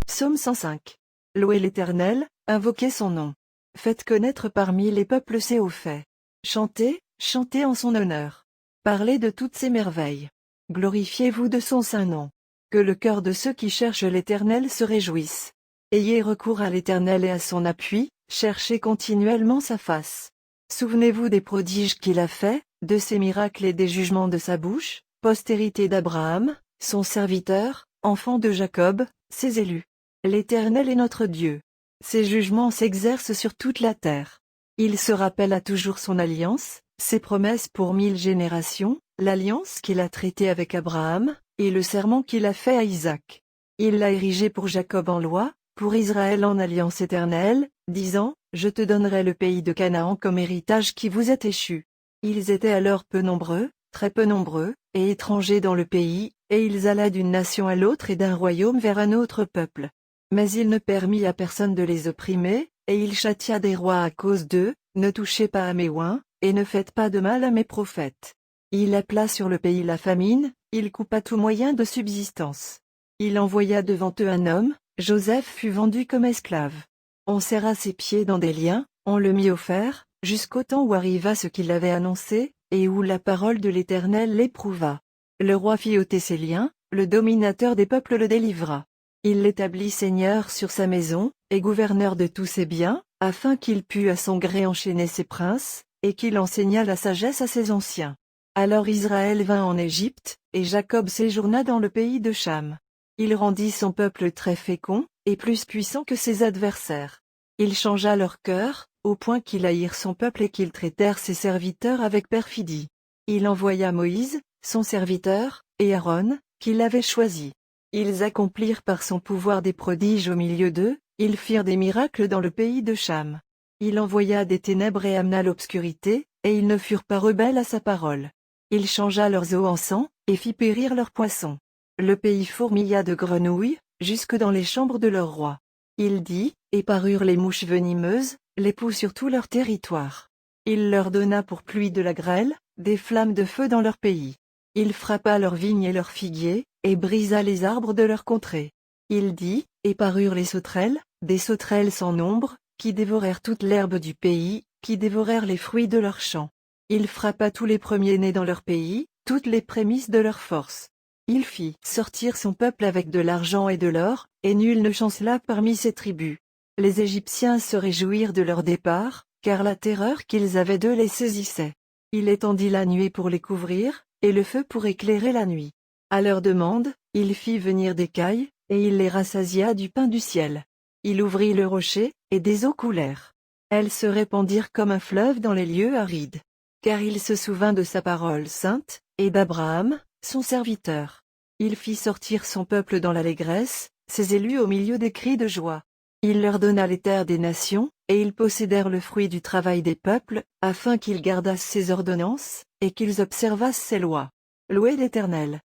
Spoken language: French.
Psaume 105. Louez l'Éternel, invoquez son nom. Faites connaître parmi les peuples ses hauts faits. Chantez, chantez en son honneur. Parlez de toutes ses merveilles. Glorifiez-vous de son saint nom. Que le cœur de ceux qui cherchent l'Éternel se réjouisse. Ayez recours à l'Éternel et à son appui, cherchez continuellement sa face. Souvenez-vous des prodiges qu'il a faits, de ses miracles et des jugements de sa bouche, postérité d'Abraham, son serviteur, enfant de Jacob, ses élus. L'Éternel est notre Dieu. Ses jugements s'exercent sur toute la terre. Il se rappelle à toujours son alliance, ses promesses pour 1000 générations, l'alliance qu'il a traitée avec Abraham, et le serment qu'il a fait à Isaac. Il l'a érigé pour Jacob en loi, pour Israël en alliance éternelle, disant, « Je te donnerai le pays de Canaan comme héritage qui vous est échu. » Ils étaient alors peu nombreux, très peu nombreux, et étrangers dans le pays, et ils allaient d'une nation à l'autre et d'un royaume vers un autre peuple. Mais il ne permit à personne de les opprimer, et il châtia des rois à cause d'eux, « Ne touchez pas à mes oins, et ne faites pas de mal à mes prophètes. » Il appela sur le pays la famine, il coupa tout moyen de subsistance. Il envoya devant eux un homme, Joseph fut vendu comme esclave. On serra ses pieds dans des liens, on le mit au fer, jusqu'au temps où arriva ce qu'il avait annoncé, et où la parole de l'Éternel l'éprouva. Le roi fit ôter ses liens, le dominateur des peuples le délivra. Il l'établit seigneur sur sa maison, et gouverneur de tous ses biens, afin qu'il pût à son gré enchaîner ses princes, et qu'il enseigna la sagesse à ses anciens. Alors Israël vint en Égypte, et Jacob séjourna dans le pays de Cham. Il rendit son peuple très fécond, et plus puissant que ses adversaires. Il changea leur cœur, au point qu'ils haïrent son peuple et qu'ils traitèrent ses serviteurs avec perfidie. Il envoya Moïse, son serviteur, et Aaron, qu'il avait choisi. Ils accomplirent par son pouvoir des prodiges au milieu d'eux, ils firent des miracles dans le pays de Cham. Il envoya des ténèbres et amena l'obscurité, et ils ne furent pas rebelles à sa parole. Il changea leurs eaux en sang, et fit périr leurs poissons. Le pays fourmilla de grenouilles, jusque dans les chambres de leur roi. Il dit, et parurent les mouches venimeuses, les poux sur tout leur territoire. Il leur donna pour pluie de la grêle, des flammes de feu dans leur pays. Il frappa leurs vignes et leurs figuiers, et brisa les arbres de leur contrée. Il dit, et parurent les sauterelles, des sauterelles sans nombre, qui dévorèrent toute l'herbe du pays, qui dévorèrent les fruits de leurs champs. Il frappa tous les premiers-nés dans leur pays, toutes les prémices de leur force. Il fit sortir son peuple avec de l'argent et de l'or, et nul ne chancela parmi ses tribus. Les Égyptiens se réjouirent de leur départ, car la terreur qu'ils avaient d'eux les saisissait. Il étendit la nuée pour les couvrir, et le feu pour éclairer la nuit. À leur demande, il fit venir des cailles, et il les rassasia du pain du ciel. Il ouvrit le rocher, et des eaux coulèrent. Elles se répandirent comme un fleuve dans les lieux arides. Car il se souvint de sa parole sainte, et d'Abraham, son serviteur. Il fit sortir son peuple dans l'allégresse, ses élus au milieu des cris de joie. Il leur donna les terres des nations, et ils possédèrent le fruit du travail des peuples, afin qu'ils gardassent ses ordonnances, et qu'ils observassent ses lois. Louez l'Éternel.